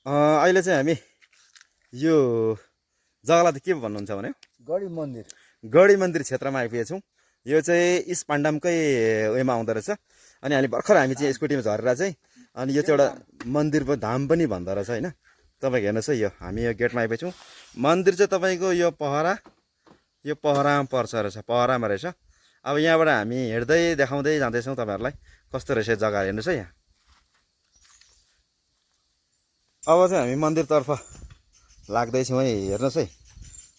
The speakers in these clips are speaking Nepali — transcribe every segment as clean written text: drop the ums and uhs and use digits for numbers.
अहिले चाहिँ हामी यो जग्गालाई त के भन्नुहुन्छ भने गढी मन्दिर गढी मन्दिर क्षेत्रमा आइपुगेछौँ। यो चाहिँ इस्ट पाण्डमकै उयोमा आउँदो रहेछ। अनि हामी भर्खर हामी चाहिँ स्कुटीमा झरेर चाहिँ अनि यो चाहिँ एउटा मन्दिरको धाम पनि भन्दो रहेछ होइन। तपाईँको हेर्नुहोस् है, यो हामी यो गेटमा आइपुगेछौँ। मन्दिर चाहिँ तपाईँको यो पहरामा पर्छ रहेछ, पहरामा रहेछ। अब यहाँबाट हामी हिँड्दै देखाउँदै जाँदैछौँ तपाईँहरूलाई कस्तो रहेछ जग्गा। हेर्नुहोस् है यहाँ। अब चाहिँ हामी मन्दिरतर्फ लाग्दैछौँ है। हेर्नुहोस् है,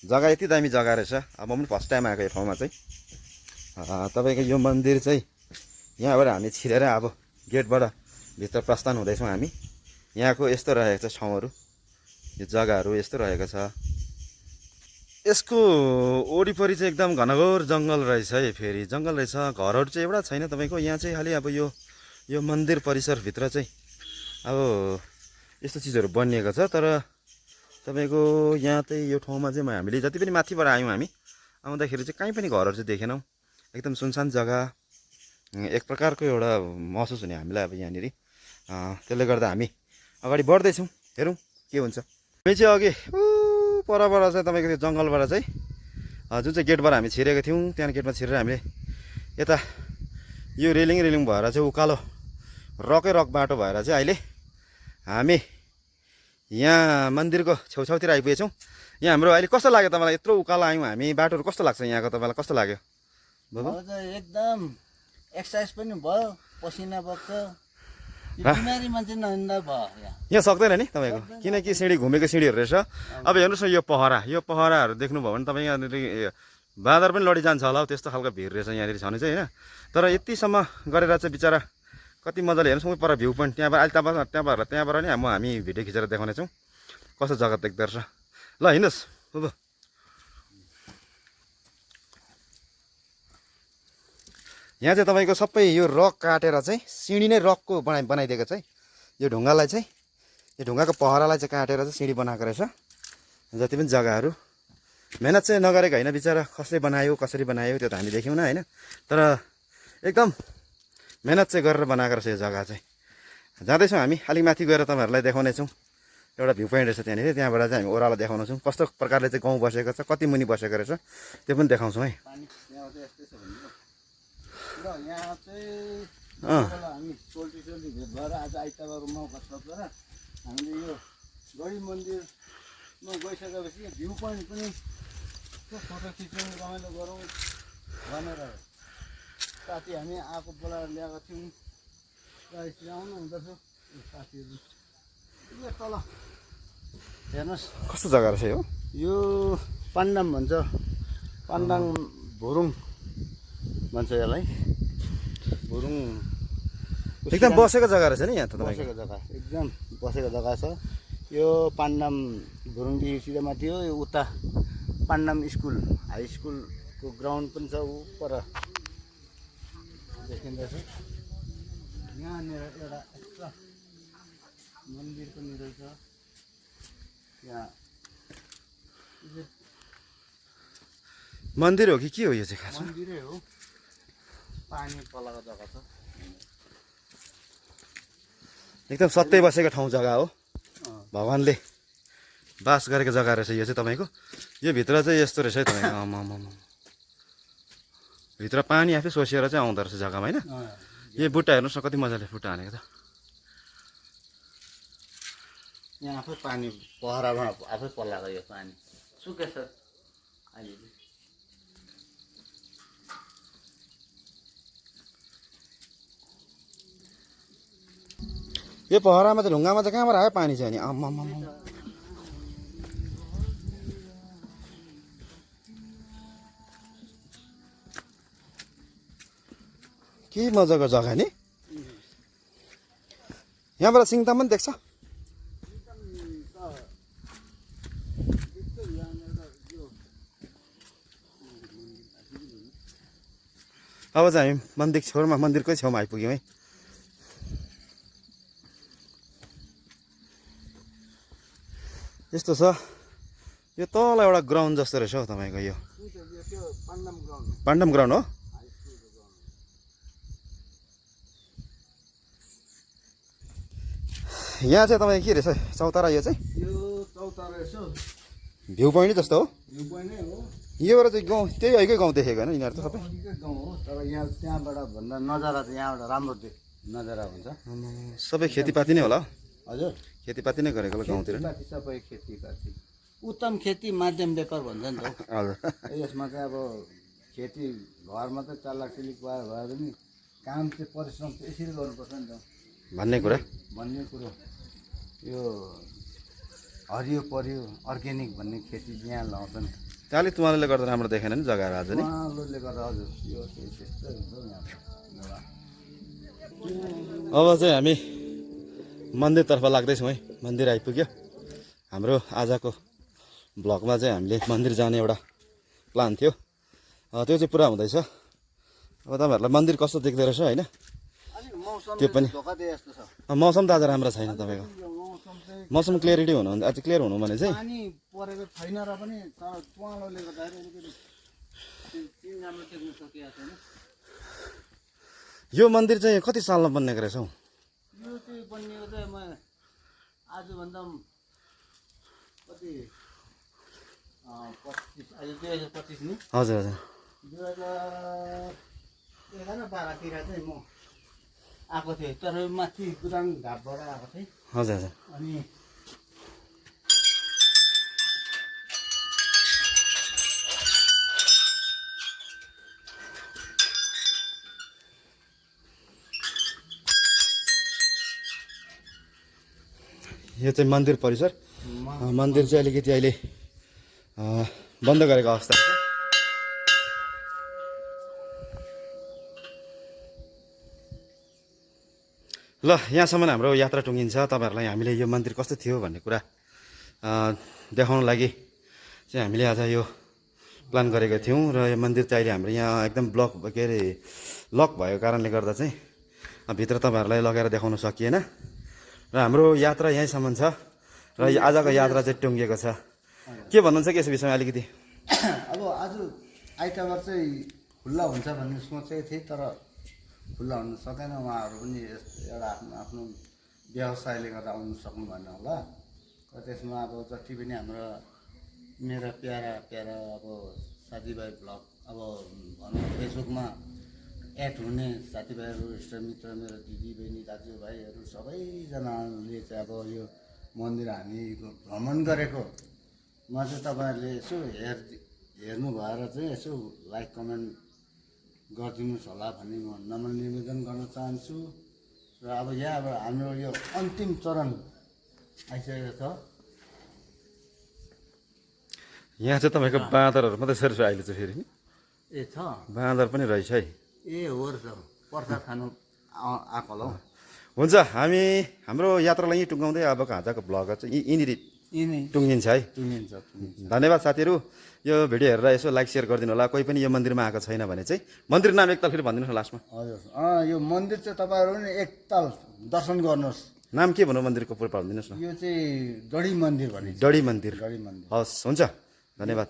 जग्गा यति दामी जग्गा रहेछ। अब म पनि फर्स्ट टाइम आएको यो ठाउँमा चाहिँ। तपाईँको यो मन्दिर चाहिँ यहाँबाट हामी छिरेर अब गेटबाट भित्र प्रस्थान हुँदैछौँ हामी। यहाँको यस्तो रहेको छ ठाउँहरू, यो जग्गाहरू यस्तो रहेको छ। यसको वरिपरि चाहिँ एकदम घनघोर जङ्गल रहेछ है। फेरि जङ्गल रहेछ, घरहरू चाहिँ एउटा छैन तपाईँको। यहाँ चाहिँ खालि अब यो मन्दिर परिसरभित्र चाहिँ अब यस्तो चिजहरू बनिएको छ। तर तपाईँको यहाँ चाहिँ यो ठाउँमा चाहिँ हामीले जति पनि माथिबाट आयौँ हामी, आउँदाखेरि चाहिँ कहीँ पनि घरहरू चाहिँ देखेनौँ। एकदम सुनसान जग्गा, एक प्रकारको एउटा महसुस हुने हामीलाई अब यहाँनिर। त्यसले गर्दा हामी अगाडि बढ्दैछौँ, हेरौँ के हुन्छ। हामी चाहिँ अघि परबाट चाहिँ तपाईँको त्यो जङ्गलबाट चाहिँ जुन चाहिँ गेटबाट हामी छिरेको थियौँ, त्यहाँ गेटमा छिरेर हामीले यता यो रेलिङ भएर चाहिँ उकालो रकै रक बाटो भएर चाहिँ अहिले हामी यहाँ मन्दिरको छेउछाउतिर आइपुगेछौँ। यहाँ हाम्रो अहिले कस्तो लाग्यो तपाईँलाई? यत्रो उकालो आयौँ हामी, बाटोहरू कस्तो लाग्छ यहाँको? तपाईँलाई कस्तो लाग्यो? एकदम एक्सर्साइज पनि भयो, पसिना बग्छ, बिमारी मान्छे नहिँड्दा भयो। यहाँ सक्दैन नि तपाईँको, किनकि सिँढी घुमेको सिँढीहरू रहेछ। अब हेर्नुहोस् न, यो पहराहरू देख्नुभयो भने तपाईँ यहाँनिर बाँदर पनि लडिजान्छ होला, त्यस्तो खालको भिड रहेछ यहाँनिर छनु चाहिँ होइन। तर यतिसम्म गरेर चाहिँ बिचरा कति मजाले हेर्नुहोस्। पर भ्यू पोइन्ट त्यहाँबाट अहिले त्यहाँबाट नि हामी भिडियो खिचेर देखाउनेछौँ कस्तो जग्गा देख्दो रहेछ। ल हिँड्नुहोस्। अब यहाँ चाहिँ तपाईँको सबै यो रक काटेर चाहिँ सिँढी नै रकको बनाइदिएको छ है। यो ढुङ्गालाई चाहिँ, यो ढुङ्गाको पहरालाई चाहिँ काटेर चाहिँ सिँढी बनाएको रहेछ। जति पनि जग्गाहरू मेहनत चाहिँ नगरेको होइन, बिचरा कसले बनायो कसरी बनायो त्यो त हामी देख्यौँ न होइन। तर एकदम मेहनत चाहिँ गरेर बनाएको रहेछ यो जग्गा चाहिँ। जाँदैछौँ हामी, अलिक माथि गएर तपाईँहरूलाई देखाउनेछौँ। एउटा भ्यू पोइन्ट रहेछ त्यहाँनिर, त्यहाँबाट चाहिँ हामी ओह्रालो देखाउनेछौँ कस्तो प्रकारले चाहिँ गाउँ बसेको छ, कति मुनि बसेको रहेछ त्यो पनि देखाउँछौँ है। यहाँ चाहिँ हामी सोल्टी भेट भएर आज आइतबार मौका छोपेर हामीले यो गढी मन्दिरमा गइसकेपछि भ्यू पोइन्ट पनि फोटो खिच्यौँ, रमाइलो गरौँ भनेर साथी हामी आएको बोलाएर ल्याएको थियौँ र यसरी आउनु हुँदछ साथीहरू। यो तल हेर्नुहोस् कस्तो जग्गा रहेछ यो। यो पाण्डम भन्छ, पाण्डाङ भुरुङ भन्छ यसलाई। भुरुङ एकदम बसेको जग्गा रहेछ नि यहाँ त। बसेको जग्गा, एकदम बसेको जग्गा छ यो। पाण्डम भुरुङदेखि सिधा माथि हो। यो उता पाण्डम स्कुल, हाई स्कुलको ग्राउन्ड पनि छ ऊ पर देखिँदैछ। यहाँनिर एउटा एक्स्ट्रा मन्दिर पनि रहेछ। यहाँ मन्दिर हो कि के हो यो चाहिँ? खास मन्दिरै हो, पानी पलाको जग्गा छ। एकदम सत्य बसेको ठाउँ जग्गा हो, भगवान्ले बास गरेको जग्गा रहेछ यो चाहिँ तपाईँको। यो भित्र चाहिँ यस्तो रहेछ है तपाईँको। भित्र पानी आफै सोसिएर चाहिँ आउँदो रहेछ जग्गामा होइन। यो बुट्टा हेर्नुहोस् न कति मजाले बुट्टा हानेको त। यहाँ आफै पानी पहरामा आफै पलाएको यो पानी सुकेछ अहिले। यो पहरामा चाहिँ ढुङ्गामा चाहिँ कहाँबाट आयो पानी चाहिँ? अनि आम्मा के मजाको जग्गा नि। यहाँबाट सिङताम पनि देख्छ। अब चाहिँ हामी मन्दिरकै छेउमा आइपुग्यौँ है। यस्तो छ यो तल एउटा ग्राउन्ड जस्तो रहेछ हौ तपाईँको। यो पाण्डम ग्राउन्ड हो। यहाँ चाहिँ तपाईँ के रहेछ चौतारा यो चाहिँ यो चौतारा यसो भ्यू पोइन्ट जस्तो हो भ्यू पोइन्ट नै हो योबाट चाहिँ गाउँ त्यही अहिकै गाउँ देखेको होइन यिनीहरू त सबै नजिकै गाउँ हो तर यहाँ त्यहाँबाट भन्दा नजारा चाहिँ यहाँबाट राम्रो नजारा हुन्छ सबै खेतीपाती नै होला हो? हजुर खेतीपाती नै गरेको होला गाउँतिर नि। खेतीपाती सबै खेतीपाती उत्तम खेती माध्यम व्यापार भन्छ नि त हौ। हजुर यसमा चाहिँ अब खेती घरमा त चालाक सिलिक भए पनि काम चाहिँ परिश्रम चाहिँ यसरी गर्नुपर्छ नि त भन्ने कुरा भन्ने कुरो यो हरियो परियो अर्ग्यानिक भन्ने खेती चाहिँ यहाँ लाउँछ नि त्यो अलिक तुम्हाले गर्दा राम्रो देखेन नि जग्गाहरू आज नि उहाँहरूले गर्दा हजुर यो चाहिँ त्यस्तै हुन्छ हौ यहाँ अब चाहिँ हामी मन्दिरतर्फ लाग्दैछौँ है मन्दिर आइपुग्यो हाम्रो आजको भ्लगमा चाहिँ हामीले मन्दिर जाने एउटा प्लान थियो त्यो चाहिँ पुरा हुँदैछ अब तपाईँहरूलाई मन्दिर कस्तो देख्दो रहेछ होइन अलिक मौसम त्यो पनि धोका दिए जस्तो छ मौसम त आज राम्रो छैन तपाईँको यो मौसम चाहिँ मौसम क्लियरिटी हुनु अझ क्लियर हुनु भने चाहिँ पानी परेको छैन र पनि तर तुवालोले गर्दाखेरि अलिकति चिन राम्रो देख्न सकिएको छैन यो मन्दिर चाहिँ कति सालमा बनिएको रहेछ हौ यो चाहिँ बनिएको चाहिँ म आजभन्दा कति 25 अहिले 2025 नि हजुर हजुर 2011-12तिर चाहिँ म आएको थिएँ तर माथि गुदाङ घाटबाट आएको थिएँ हजुर हजुर अनि यो चाहिँ मन्दिर परिसर मन्दिर चाहिँ अलिकति अहिले बन्द गरेको अवस्था छ ल यहाँसम्म हाम्रो यात्रा टुङ्गिन्छ तपाईँहरूलाई हामीले यो मन्दिर कस्तो थियो भन्ने कुरा देखाउन लागि चाहिँ हामीले आज यो प्लान गरेका थियौँ र यो मन्दिर चाहिँ अहिले हाम्रो यहाँ एकदम ब्लक के अरे लक भएको कारणले गर्दा चाहिँ भित्र तपाईँहरूलाई लगेर देखाउन सकिएन र हाम्रो यात्रा यहीँसम्म छ र आजको यात्रा चाहिँ टुङ्गिएको छ के भन्नुहुन्छ कि यस विषयमा अलिकति अब आज आइतबार चाहिँ खुल्ला हुन्छ भन्ने सोचेको थिएँ तर खुल्ला हुन सकेन उहाँहरू पनि एउटा आफ्नो आफ्नो व्यवसायले गर्दा आउनु सक्नु भएन होला र त्यसमा अब जति पनि हाम्रो मेरा प्यारा प्यारा अब साथीभाइ ब्लग अब भनौँ फेसबुकमा एड हुने साथीभाइहरू इष्टमित्र मेरो दिदीबहिनी दाजुभाइहरू सबैजनाले चाहिँ अब यो मन्दिर हामी भ्रमण गरेको म चाहिँ तपाईँहरूले यसो हेर्नु भएर चाहिँ यसो लाइक कमेन्ट गरिदिनुहोस् होला भन्ने म नम्र निवेदन गर्न चाहन्छु र अब यहाँबाट हाम्रो यो अन्तिम चरण आइसकेको छ यहाँ चाहिँ तपाईँको बाँदरहरू मात्रै छ रहेछ अहिले चाहिँ फेरि ए छ बाँदर पनि रहेछ है ए हो रहेछ प्रसाद खानु आएको होला हौ हुन्छ हामी हाम्रो यात्रालाई यहीँ टुङ्गाउँदै अबको आजको भ्लग चाहिँ यहीँनिर यिनै टुङ्गिन्छ है टुङ्गिन्छ धन्यवाद साथीहरू यो भिडियो हेरेर यसो लाइक सेयर गरिदिनु होला कोही पनि यो मन्दिरमा आएको छैन भने चाहिँ मन्दिर नाम एकताल फेरि भनिदिनुहोस् न लास्टमा हजुर यो मन्दिर चाहिँ तपाईँहरू पनि एकताल दर्शन गर्नुहोस् नाम के भन्नु मन्दिरको पुरा भनिदिनुहोस् न यो चाहिँ गढी मन्दिर भनिन्छ डढी मन्दिर गढी मन्दिर हस् हुन्छ धन्यवाद